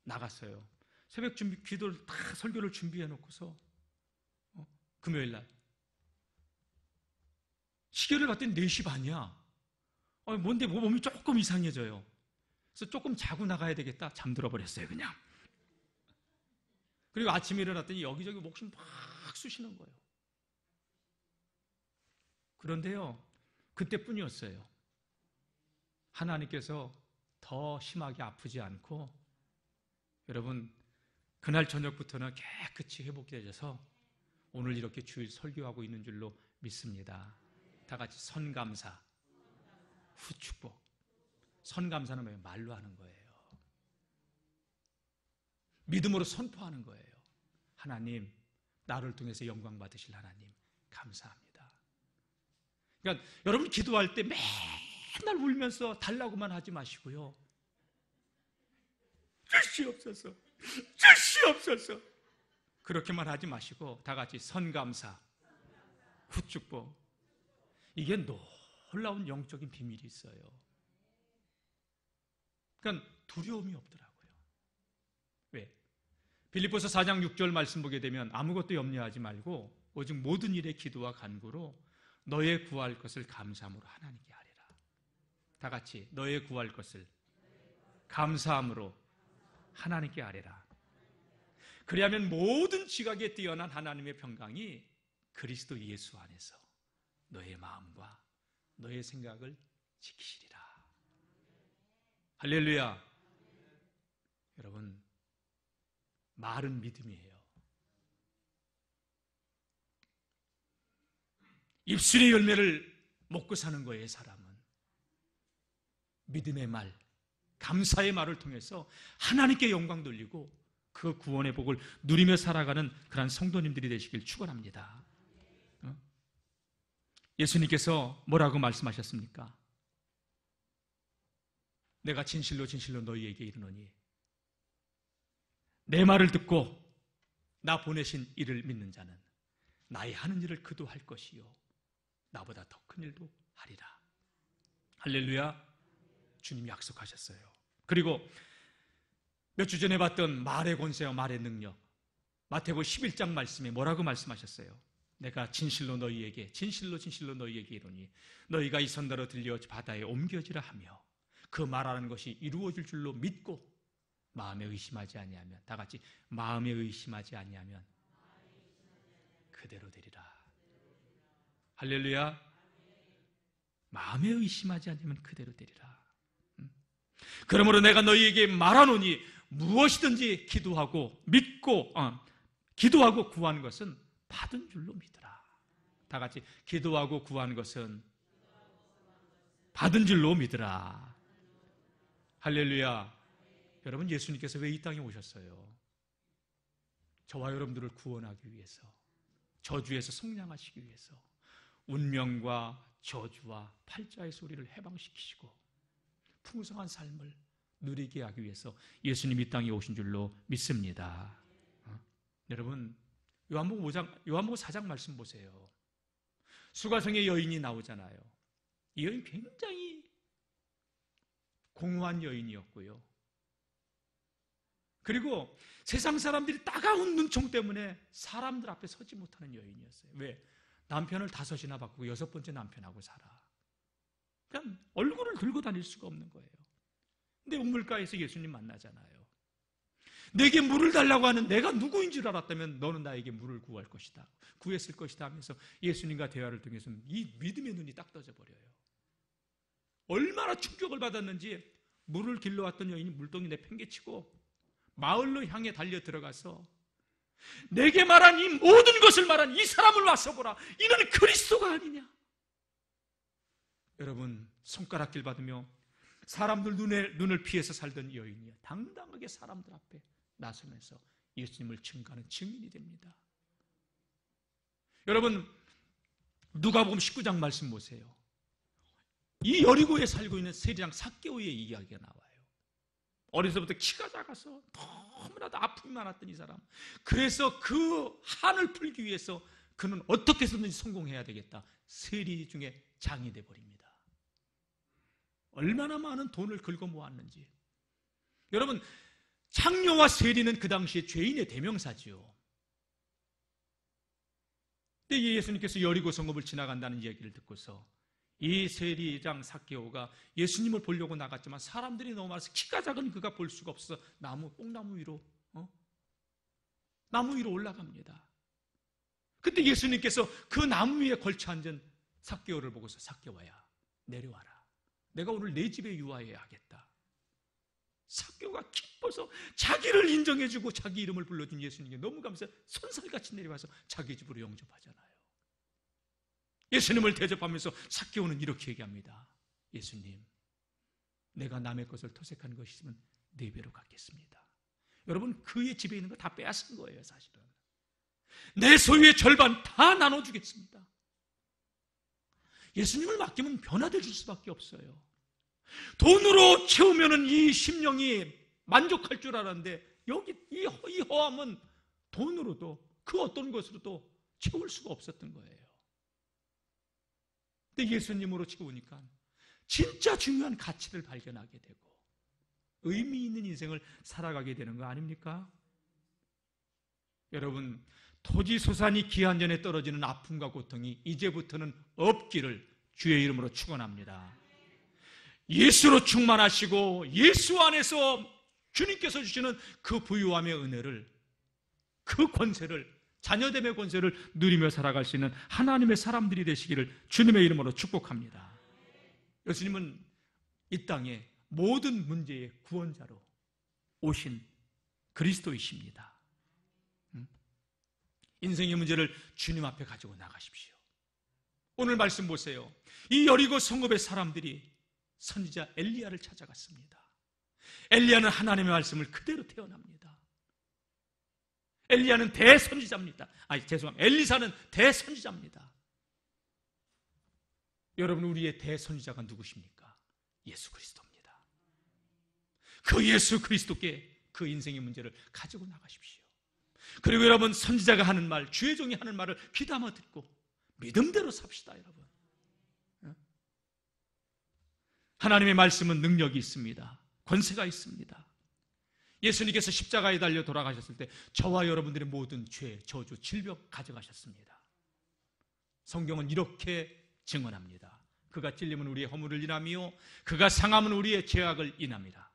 나갔어요. 새벽 준비 기도를 다 설교를 준비해 놓고서 금요일날 시계를 봤더니 4시 반이야. 뭔데 몸이 조금 이상해져요. 그래서 조금 자고 나가야 되겠다, 잠들어 버렸어요 그냥. 그리고 아침에 일어났더니 여기저기 목숨 막 쑤시는 거예요. 그런데요, 그때뿐이었어요. 하나님께서 더 심하게 아프지 않고, 여러분, 그날 저녁부터는 깨끗이 회복되어서 오늘 이렇게 주일 설교하고 있는 줄로 믿습니다. 다 같이 선감사, 후축복. 선감사는 뭐예요? 말로 하는 거예요. 믿음으로 선포하는 거예요. 하나님, 나를 통해서 영광 받으실 하나님 감사합니다. 그러니까 여러분, 기도할 때 맨날 울면서 달라고만 하지 마시고요, 주시옵소서, 주시옵소서, 그렇게만 하지 마시고 다 같이 선감사, 후축복. 이게 놀라운 영적인 비밀이 있어요. 그러니까 두려움이 없더라고요. 왜? 빌립보서 4장 6절 말씀 보게 되면 아무것도 염려하지 말고 오직 모든 일에 기도와 간구로 너의 구할 것을 감사함으로 하나님께 아뢰라. 다 같이 너의 구할 것을 감사함으로 하나님께 아뢰라. 그리하면 모든 지각에 뛰어난 하나님의 평강이 그리스도 예수 안에서 너의 마음과 너의 생각을 지키시리라. 할렐루야. 여러분, 말은 믿음이에요. 입술의 열매를 먹고 사는 거예요. 사람은 믿음의 말, 감사의 말을 통해서 하나님께 영광 돌리고 그 구원의 복을 누리며 살아가는 그런 성도님들이 되시길 축원합니다. 예수님께서 뭐라고 말씀하셨습니까? 내가 진실로 진실로 너희에게 이르노니 내 말을 듣고 나 보내신 이를 믿는 자는 나의 하는 일을 그도 할 것이요 나보다 더 큰 일도 하리라. 할렐루야. 주님이 약속하셨어요. 그리고 몇 주 전에 봤던 말의 권세와 말의 능력, 마태복음 11장 말씀에 뭐라고 말씀하셨어요? 내가 진실로 너희에게 진실로 진실로 너희에게 이르노니 너희가 이 선대로 들려 바다에 옮겨지라 하며 그 말하는 것이 이루어질 줄로 믿고 마음에 의심하지 아니하면, 다 같이 마음에 의심하지 아니하면 그대로 되리라. 할렐루야. 마음에 의심하지 않으면 그대로 되리라. 그러므로 내가 너희에게 말하노니 무엇이든지 기도하고 믿고 기도하고 구하는 것은 받은 줄로 믿으라. 다 같이 기도하고 구하는 것은 받은 줄로 믿으라. 할렐루야. 여러분, 예수님께서 왜 이 땅에 오셨어요? 저와 여러분들을 구원하기 위해서, 저주에서 속량하시기 위해서, 운명과 저주와 팔자의 소리를 해방시키시고 풍성한 삶을 누리게 하기 위해서 예수님이 이 땅에 오신 줄로 믿습니다. 여러분, 요한복음 4장 말씀 보세요. 수가성의 여인이 나오잖아요. 이 여인 굉장히 공허한 여인이었고요. 그리고 세상 사람들이 따가운 눈총 때문에 사람들 앞에 서지 못하는 여인이었어요. 왜? 남편을 5이나 바꾸고 6번째 남편하고 살아. 그냥 얼굴을 들고 다닐 수가 없는 거예요. 근데 우물가에서 예수님 만나잖아요. 내게 물을 달라고 하는 내가 누구인 줄 알았다면 너는 나에게 물을 구할 것이다, 구했을 것이다 하면서 예수님과 대화를 통해서 이 믿음의 눈이 딱 떠져 버려요. 얼마나 충격을 받았는지 물을 길러왔던 여인이 물동이 내팽개치고 마을로 향해 달려 들어가서 내게 말한 이 모든 것을 말한 이 사람을 와서 보라, 이는 그리스도가 아니냐. 여러분, 손가락질 받으며 사람들 눈을 피해서 살던 여인이야 당당하게 사람들 앞에 나서면서 예수님을 증거하는 증인이 됩니다. 여러분, 누가복음 19장 말씀 보세요. 이 여리고에 살고 있는 세리장 삭개오의 이야기가 나와요. 어려서부터 키가 작아서 너무나도 아픔이 많았던 이 사람. 그래서 그 한을 풀기 위해서 그는 어떻게 해서든지 성공해야 되겠다. 세리 중에 장이 돼버립니다. 얼마나 많은 돈을 긁어 모았는지. 여러분, 창녀와 세리는 그 당시에 죄인의 대명사지요. 근데 예수님께서 여리고 성읍을 지나간다는 이야기를 듣고서 이 세리장 삭개오가 예수님을 보려고 나갔지만 사람들이 너무 많아서 키가 작은 그가 볼 수가 없어서 뽕나무 위로 나무 위로 올라갑니다. 그때 예수님께서 그 나무 위에 걸쳐 앉은 삭개오를 보고서 삭개오야, 내려와라. 내가 오늘 내 집에 유하여야 하겠다. 삭개오가 기뻐서 자기를 인정해주고 자기 이름을 불러준 예수님께 너무 감사해 손살같이 내려와서 자기 집으로 영접하잖아요. 예수님을 대접하면서 삭개오는 이렇게 얘기합니다. 예수님, 내가 남의 것을 토색한 것이 있으면 4배로 갚겠습니다. 여러분, 그의 집에 있는 거 다 빼앗은 거예요. 사실은 내 소유의 절반 다 나눠주겠습니다. 예수님을 맡기면 변화될 수밖에 없어요. 돈으로 채우면 이 심령이 만족할 줄 알았는데 여기 이 허함은 돈으로도 그 어떤 것으로도 채울 수가 없었던 거예요. 근데 예수님으로 채우니까 진짜 중요한 가치를 발견하게 되고 의미 있는 인생을 살아가게 되는 거 아닙니까? 여러분, 토지소산이 기한전에 떨어지는 아픔과 고통이 이제부터는 없기를 주의 이름으로 축원합니다. 예수로 충만하시고 예수 안에서 주님께서 주시는 그 부유함의 은혜를, 그 권세를, 자녀됨의 권세를 누리며 살아갈 수 있는 하나님의 사람들이 되시기를 주님의 이름으로 축복합니다. 예수님은 이 땅에 모든 문제의 구원자로 오신 그리스도이십니다. 인생의 문제를 주님 앞에 가지고 나가십시오. 오늘 말씀 보세요. 이 여리고 성읍의 사람들이 선지자 엘리야를 찾아갔습니다. 엘리야는 하나님의 말씀을 그대로 태어납니다. 엘리야는 대선지자입니다. 죄송합니다. 엘리사는 대선지자입니다. 여러분, 우리의 대선지자가 누구십니까? 예수 그리스도입니다. 그 예수 그리스도께 그 인생의 문제를 가지고 나가십시오. 그리고 여러분, 선지자가 하는 말, 주의 종이 하는 말을 귀담아 듣고 믿음대로 삽시다. 여러분, 하나님의 말씀은 능력이 있습니다. 권세가 있습니다. 예수님께서 십자가에 달려 돌아가셨을 때 저와 여러분들의 모든 죄, 저주, 질병 가져가셨습니다. 성경은 이렇게 증언합니다. 그가 찔림은 우리의 허물을 인하며 그가 상함은 우리의 죄악을 인합니다.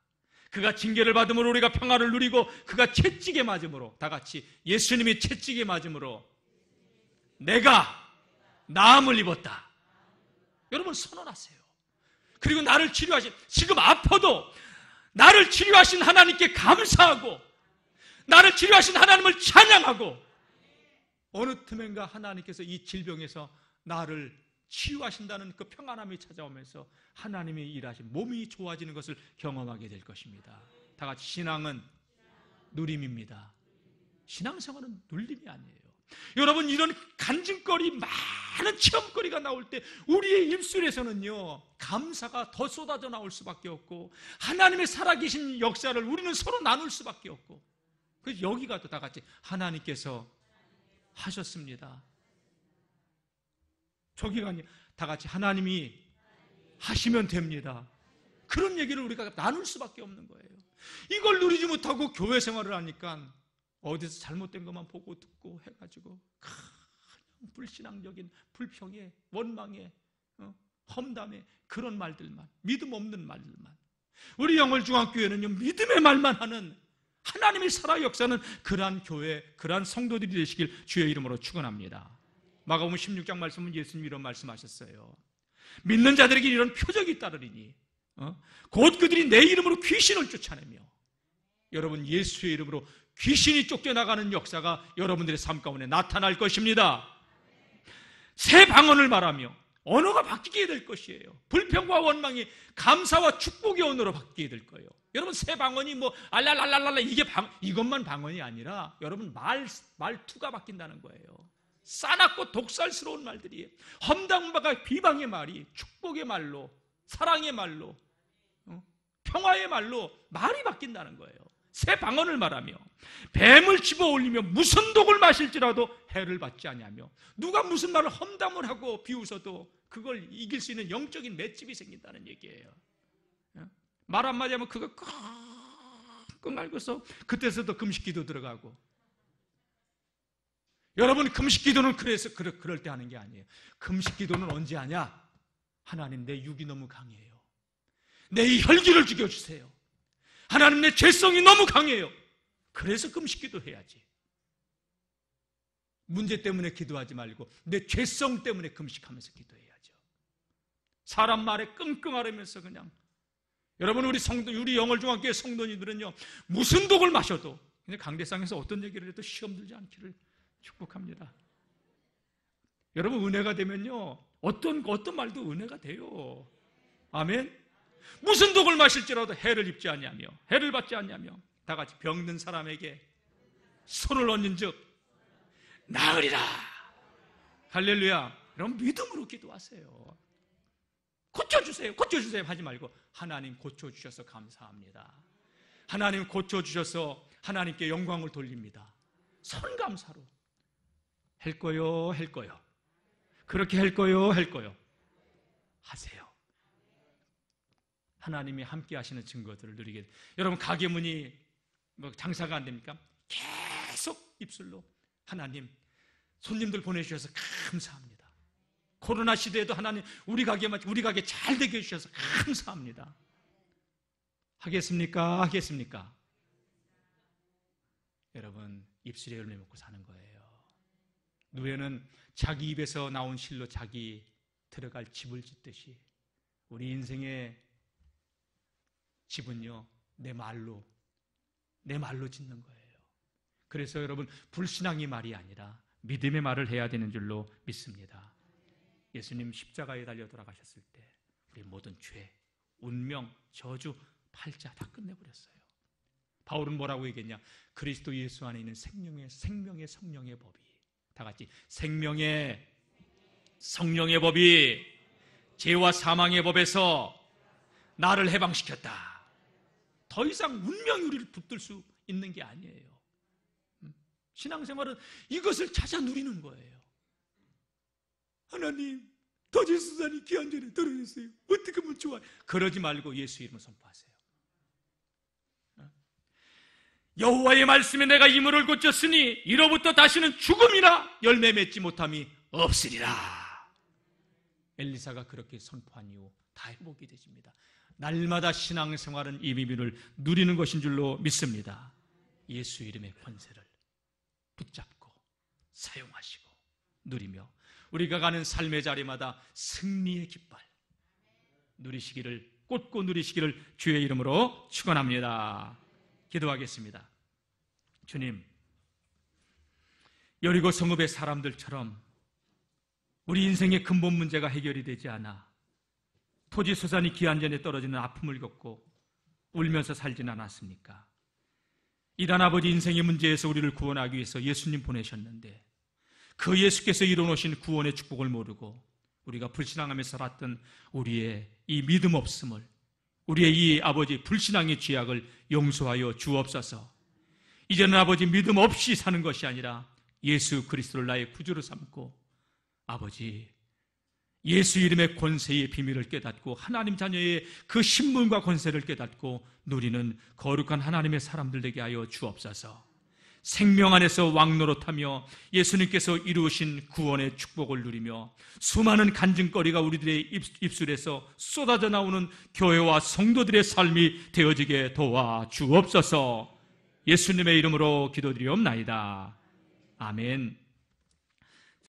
그가 징계를 받음으로 우리가 평안을 누리고 그가 채찍에 맞음으로, 다 같이 예수님이 채찍에 맞음으로 내가 나음을 입었다. 여러분, 선언하세요. 그리고 나를 치료하신, 지금 아파도 나를 치료하신 하나님께 감사하고 나를 치료하신 하나님을 찬양하고, 어느 틈엔가 하나님께서 이 질병에서 나를 치유하신다는 그 평안함이 찾아오면서 하나님의 일하신 몸이 좋아지는 것을 경험하게 될 것입니다. 다 같이 신앙은 누림입니다. 신앙생활은 눌림이 아니에요. 여러분, 이런 간증거리, 많은 체험거리가 나올 때 우리의 입술에서는요, 감사가 더 쏟아져 나올 수밖에 없고 하나님의 살아계신 역사를 우리는 서로 나눌 수밖에 없고, 그래서 여기가 또 다 같이 하나님께서 하셨습니다. 저기가 아니, 다 같이 하나님이 하시면 됩니다. 그런 얘기를 우리가 나눌 수밖에 없는 거예요. 이걸 누리지 못하고 교회 생활을 하니까 어디서 잘못된 것만 보고 듣고 해가지고 그냥 불신앙적인 불평에, 원망에, 험담에, 그런 말들만, 믿음 없는 말들만. 우리 영월중앙교회는요, 믿음의 말만 하는, 하나님의 살아 역사는 그러한 교회, 그러한 성도들이 되시길 주의 이름으로 축원합니다. 마가복음 16장 말씀은 예수님이 이런 말씀하셨어요. 믿는 자들에게 이런 표적이 따르리니 곧 그들이 내 이름으로 귀신을 쫓아내며, 여러분, 예수의 이름으로 귀신이 쫓겨나가는 역사가 여러분들의 삶 가운데 나타날 것입니다. 새 방언을 말하며 언어가 바뀌게 될 것이에요. 불평과 원망이 감사와 축복의 언어로 바뀌게 될 거예요. 여러분, 새 방언이 뭐 알랄랄랄랄라 이것만 방언이 아니라 여러분, 말투가 바뀐다는 거예요. 싸납고 독살스러운 말들이에요. 험담과 비방의 말이 축복의 말로, 사랑의 말로, 평화의 말로 말이 바뀐다는 거예요. 새 방언을 말하며 뱀을 집어 올리며 무슨 독을 마실지라도 해를 받지 아니하며, 누가 무슨 말을 험담을 하고 비웃어도 그걸 이길 수 있는 영적인 맷집이 생긴다는 얘기예요. 말 한마디 하면 그거 끙끙 앓고서 그때서도 금식기도 들어가고. 여러분, 금식기도는 그래서 그럴 때 하는 게 아니에요. 금식기도는 언제 하냐? 하나님, 내 육이 너무 강해요. 내 이 혈기를 죽여주세요. 하나님, 내 죄성이 너무 강해요. 그래서 금식기도 해야지. 문제 때문에 기도하지 말고 내 죄성 때문에 금식하면서 기도해야죠. 사람 말에 끙끙 앓으면서 그냥. 여러분, 우리 영월중앙교회 성도님들은요, 무슨 독을 마셔도, 근데 강대상에서 어떤 얘기를 해도 시험 들지 않기를 축복합니다. 여러분, 은혜가 되면요, 어떤 말도 은혜가 돼요. 아멘. 무슨 독을 마실지라도 해를 입지 아니하며 해를 받지 아니하며, 다 같이 병든 사람에게 손을 얹은 즉 나으리라. 할렐루야. 여러분, 믿음으로 기도하세요. 고쳐주세요, 고쳐주세요 하지 말고 하나님 고쳐주셔서 감사합니다. 하나님 고쳐주셔서 하나님께 영광을 돌립니다. 선감사로 할 거요, 할 거요. 그렇게 할 거요, 할 거요. 하세요. 하나님이 함께 하시는 증거들을 누리게. 여러분, 가게 문이 장사가 안 됩니까? 계속 입술로 하나님, 손님들 보내주셔서 감사합니다. 코로나 시대에도 하나님, 우리 가게 잘 되게 해주셔서 감사합니다. 하겠습니까? 하겠습니까? 여러분, 입술에 열매 먹고 사는 거예요. 노예는 자기 입에서 나온 실로 자기 들어갈 집을 짓듯이 우리 인생의 집은요, 내 말로 짓는 거예요. 그래서 여러분, 불신앙의 말이 아니라 믿음의 말을 해야 되는 줄로 믿습니다. 예수님 십자가에 달려 돌아가셨을 때 우리 모든 죄, 운명, 저주, 팔자 다 끝내버렸어요. 바울은 뭐라고 얘기했냐? 그리스도 예수 안에 있는 생명의 성령의 법이, 다 같이 생명의 성령의 법이 죄와 사망의 법에서 나를 해방시켰다. 더 이상 운명이 우리를 붙들 수 있는 게 아니에요. 신앙생활은 이것을 찾아 누리는 거예요. 하나님, 더지수산이 기한전에 떨어졌어요. 어떻게 하면 좋아요? 그러지 말고 예수 이름을 선포하세요. 여호와의 말씀에 내가 이 물을 고쳤으니 이로부터 다시는 죽음이나 열매 맺지 못함이 없으리라. 엘리사가 그렇게 선포한 이후 다 회복이 되십니다. 날마다 신앙생활은 이 비밀을 누리는 것인 줄로 믿습니다. 예수 이름의 권세를 붙잡고 사용하시고 누리며 우리가 가는 삶의 자리마다 승리의 깃발 누리시기를, 꽂고 누리시기를 주의 이름으로 축원합니다. 기도하겠습니다. 주님, 여리고 성읍의 사람들처럼 우리 인생의 근본 문제가 해결이 되지 않아 토지 소산이 기한전에 떨어지는 아픔을 겪고 울면서 살진 않았습니까? 이단 아버지 인생의 문제에서 우리를 구원하기 위해서 예수님 보내셨는데 그 예수께서 이뤄놓으신 구원의 축복을 모르고 우리가 불신앙하며 살았던 우리의 이 믿음 없음을, 우리의 이 아버지 불신앙의 죄악을 용서하여 주옵소서. 이제는 아버지 믿음 없이 사는 것이 아니라 예수 그리스도를 나의 구주로 삼고 아버지 예수 이름의 권세의 비밀을 깨닫고 하나님 자녀의 그 신분과 권세를 깨닫고 누리는 거룩한 하나님의 사람들 되게 하여 주옵소서. 생명 안에서 왕노릇하며 예수님께서 이루신 구원의 축복을 누리며 수많은 간증거리가 우리들의 입술에서 쏟아져 나오는 교회와 성도들의 삶이 되어지게 도와 주옵소서. 예수님의 이름으로 기도드리옵나이다. 아멘.